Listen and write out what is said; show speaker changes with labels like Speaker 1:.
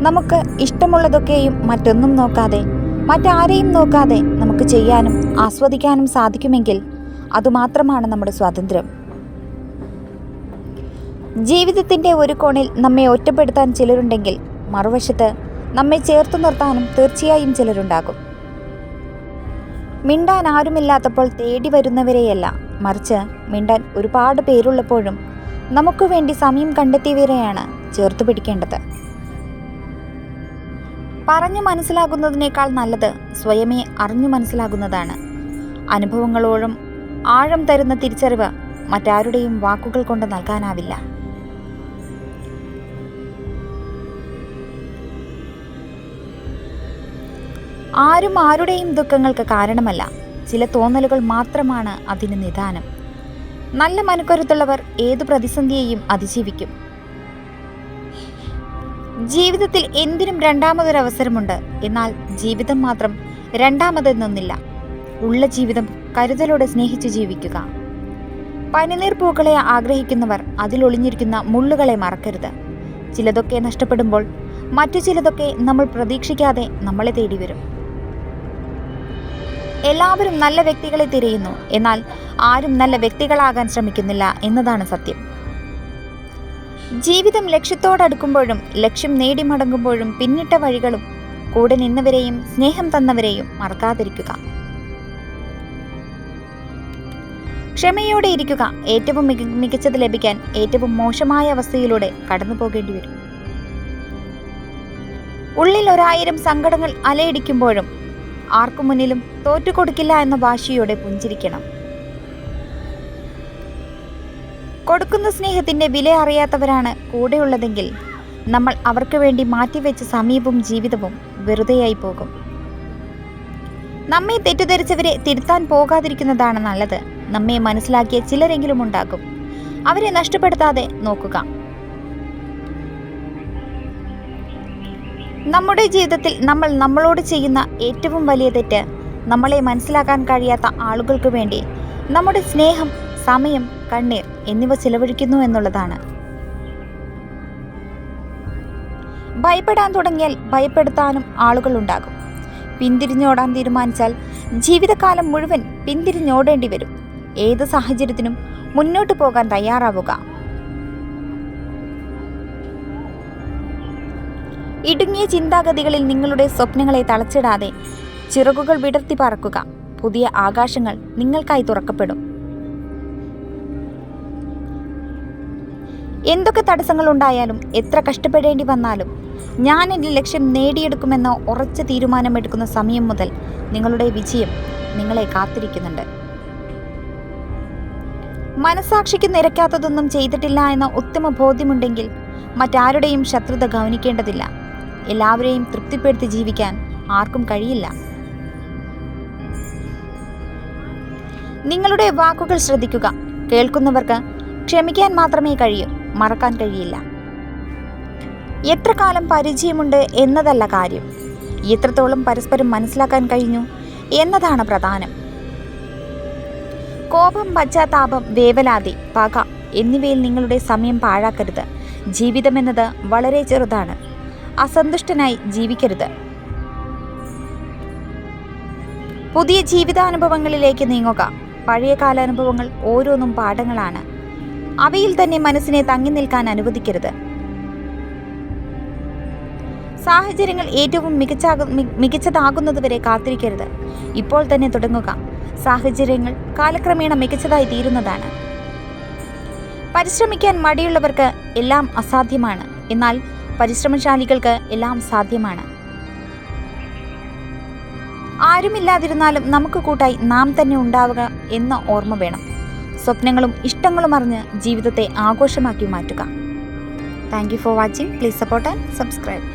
Speaker 1: നമുക്ക് ഇഷ്ടമുള്ളതൊക്കെയും മറ്റൊന്നും നോക്കാതെ, മറ്റാരെയും നോക്കാതെ നമുക്ക് ചെയ്യാനും ആസ്വദിക്കാനും സാധിക്കുമെങ്കിൽ അതുമാത്രമാണ് നമ്മുടെ സ്വാതന്ത്ര്യം. ജീവിതത്തിൻ്റെ ഒരു കോണിൽ നമ്മെ ഒറ്റപ്പെടുത്താൻ ചിലരുണ്ടെങ്കിൽ മറുവശത്ത് നമ്മെ ചേർത്തു നിർത്താനും തീർച്ചയായും ചിലരുണ്ടാകും. മിണ്ടാൻ ആരുമില്ലാത്തപ്പോൾ തേടി വരുന്നവരെയല്ല, മറിച്ച് മിണ്ടാൻ ഒരുപാട് പേരുള്ളപ്പോഴും നമുക്ക് വേണ്ടി സമയം കണ്ടെത്തിയവരെയാണ് ചേർത്തു പിടിക്കേണ്ടത്. പറഞ്ഞു മനസ്സിലാകുന്നതിനേക്കാൾ നല്ലത് സ്വയമേ അറിഞ്ഞു മനസ്സിലാകുന്നതാണ്. അനുഭവങ്ങളോടും ആഴം തരുന്ന തിരിച്ചറിവ് മറ്റാരുടെയും വാക്കുകൾ കൊണ്ട് നൽകാനാവില്ല. ആരും ആരുടെയും ദുഃഖങ്ങൾക്ക് കാരണമല്ല, ചില തോന്നലുകൾ മാത്രമാണ് അതിന് നിദാനം. നല്ല മനക്കരുത്തുള്ളവർ ഏതു പ്രതിസന്ധിയെയും അതിജീവിക്കും. ജീവിതത്തിൽ എന്തിനും രണ്ടാമതൊരവസരമുണ്ട്. എന്നാൽ ജീവിതം മാത്രം രണ്ടാമതെന്നൊന്നില്ല. ഉള്ള ജീവിതം കരുതലോടെ സ്നേഹിച്ചു ജീവിക്കുക. പനിനീർ പൂക്കളെ ആഗ്രഹിക്കുന്നവർ അതിലൊളിഞ്ഞിരിക്കുന്ന മുള്ളുകളെ മറക്കരുത്. ചിലതൊക്കെ നഷ്ടപ്പെടുമ്പോൾ മറ്റു ചിലതൊക്കെ നമ്മൾ പ്രതീക്ഷിക്കാതെ നമ്മളെ തേടി വരും. എല്ലാവരും നല്ല വ്യക്തികളെ തിരയുന്നു, എന്നാൽ ആരും നല്ല വ്യക്തികളാകാൻ ശ്രമിക്കുന്നില്ല എന്നതാണ് സത്യം. ജീവിതം ലക്ഷ്യത്തോടടുക്കുമ്പോഴും ലക്ഷ്യം നേടി മടങ്ങുമ്പോഴും പിന്നിട്ട വഴികളും കൂടെ നിന്നവരെയും സ്നേഹം തന്നവരെയും മറക്കാതിരിക്കുക. ക്ഷമയോടെ ഇരിക്കുക. ഏറ്റവും മികച്ചത് ലഭിക്കാൻ ഏറ്റവും മോശമായ അവസ്ഥയിലൂടെ കടന്നു പോകേണ്ടി വരും. ഉള്ളിൽ 1000 സങ്കടങ്ങൾ അലയടിക്കുമ്പോഴും ആർക്കു മുന്നിലും തോറ്റുകൊടുക്കില്ല എന്ന വാശിയോടെ പുഞ്ചിരിക്കണം. കൊടുക്കുന്ന സ്നേഹത്തിന്റെ വില അറിയാത്തവരാണ് കൂടെയുള്ളതെങ്കിൽ നമ്മൾ അവർക്ക് വേണ്ടി മാറ്റിവെച്ച സമയവും ജീവിതവും വെറുതെയായി പോകും. നമ്മെ തെറ്റിദ്ധരിച്ചവരെ തിരുത്താൻ പോകാതിരിക്കുന്നതാണ് നല്ലത്. നമ്മെ മനസ്സിലാക്കിയ ചിലരെങ്കിലും ഉണ്ടാകും. അവരെ നഷ്ടപ്പെടുത്താതെ നോക്കുക. നമ്മുടെ ജീവിതത്തിൽ നമ്മൾ നമ്മളോട് ചെയ്യുന്ന ഏറ്റവും വലിയ തെറ്റ് നമ്മളെ മനസ്സിലാക്കാൻ കഴിയാത്ത ആളുകൾക്ക് വേണ്ടി നമ്മുടെ സ്നേഹം, സമയം, കണ്ണീർ എന്നിവ ചിലവഴിക്കുന്നു എന്നുള്ളതാണ്. ഭയപ്പെടാൻ തുടങ്ങിയാൽ ഭയപ്പെടുത്താനും ആളുകളുണ്ടാകും. പിന്തിരിഞ്ഞോടാൻ തീരുമാനിച്ചാൽ ജീവിതകാലം മുഴുവൻ പിന്തിരിഞ്ഞോടേണ്ടി വരും. ഏത് സാഹചര്യത്തിനും മുന്നോട്ട് പോകാൻ തയ്യാറാവുക. ഇടുങ്ങിയ ചിന്താഗതികളിൽ നിങ്ങളുടെ സ്വപ്നങ്ങളെ തളച്ചിടാതെ ചിറകുകൾ വിടർത്തി പറക്കുക. പുതിയ ആകാശങ്ങൾ നിങ്ങൾക്കായി തുറക്കപ്പെടും. എന്തൊക്കെ തടസ്സങ്ങൾ ഉണ്ടായാലും, എത്ര കഷ്ടപ്പെടേണ്ടി വന്നാലും, ഞാൻ എൻ്റെ ലക്ഷ്യം നേടിയെടുക്കുമെന്ന ഉറച്ച തീരുമാനമെടുക്കുന്ന സമയം മുതൽ നിങ്ങളുടെ വിജയം നിങ്ങളെ കാത്തിരിക്കുന്നുണ്ട്. മനസാക്ഷിക്ക് നിരക്കാത്തതൊന്നും ചെയ്തിട്ടില്ല എന്ന ഉത്തമ ബോധ്യമുണ്ടെങ്കിൽ മറ്റാരുടെയും ശത്രുത ഗൗനിക്കേണ്ടതില്ല. എല്ലാവരെയും തൃപ്തിപ്പെടുത്തി ജീവിക്കാൻ ആർക്കും കഴിയില്ല. നിങ്ങളുടെ വാക്കുകൾ ശ്രദ്ധിക്കുക. കേൾക്കുന്നവർക്ക് ക്ഷമിക്കാൻ മാത്രമേ കഴിയൂ, മറക്കാൻ കഴിയില്ല. എത്ര കാലം പരിചയമുണ്ട് എന്നതല്ല കാര്യം, എത്രത്തോളം പരസ്പരം മനസ്സിലാക്കാൻ കഴിഞ്ഞു എന്നതാണ് പ്രധാനം. കോപം, പശ്ചാത്താപം, വേവലാതി, പക എന്നിവയിൽ നിങ്ങളുടെ സമയം പാഴാക്കരുത്. ജീവിതമെന്നത് വളരെ ചെറുതാണ്. അസന്തുഷ്ടനായി ജീവിക്കരുത്. പുതിയ ജീവിതാനുഭവങ്ങളിലേക്ക് നീങ്ങുക. പഴയ കാലാനുഭവങ്ങൾ ഓരോന്നും പാഠങ്ങളാണ്. അവയിൽ തന്നെ മനസ്സിനെ തങ്ങി നിൽക്കാൻ അനുവദിക്കരുത്. സാഹചര്യങ്ങൾ ഏറ്റവും മികച്ചതാകുന്നതുവരെ കാത്തിരിക്കരുത്. ഇപ്പോൾ തന്നെ തുടങ്ങുക. സാഹചര്യങ്ങൾ കാലക്രമേണ മികച്ചതായി തീരുന്നതാണ്. പരിശ്രമിക്കാൻ മടിയുള്ളവർക്ക് എല്ലാം അസാധ്യമാണ്, എന്നാൽ പരിശ്രമശാലികൾക്ക് എല്ലാം സാധ്യമാണ്. ആരുമില്ലാതിരുന്നാലും നമുക്ക് കൂട്ടായി നാം തന്നെ ഉണ്ടാവുക എന്ന ഓർമ്മ വേണം. സ്വപ്നങ്ങളും ഇഷ്ടങ്ങളും അറിഞ്ഞ് ജീവിതത്തെ ആഘോഷമാക്കി മാറ്റുക. Thank you for watching. Please support and subscribe.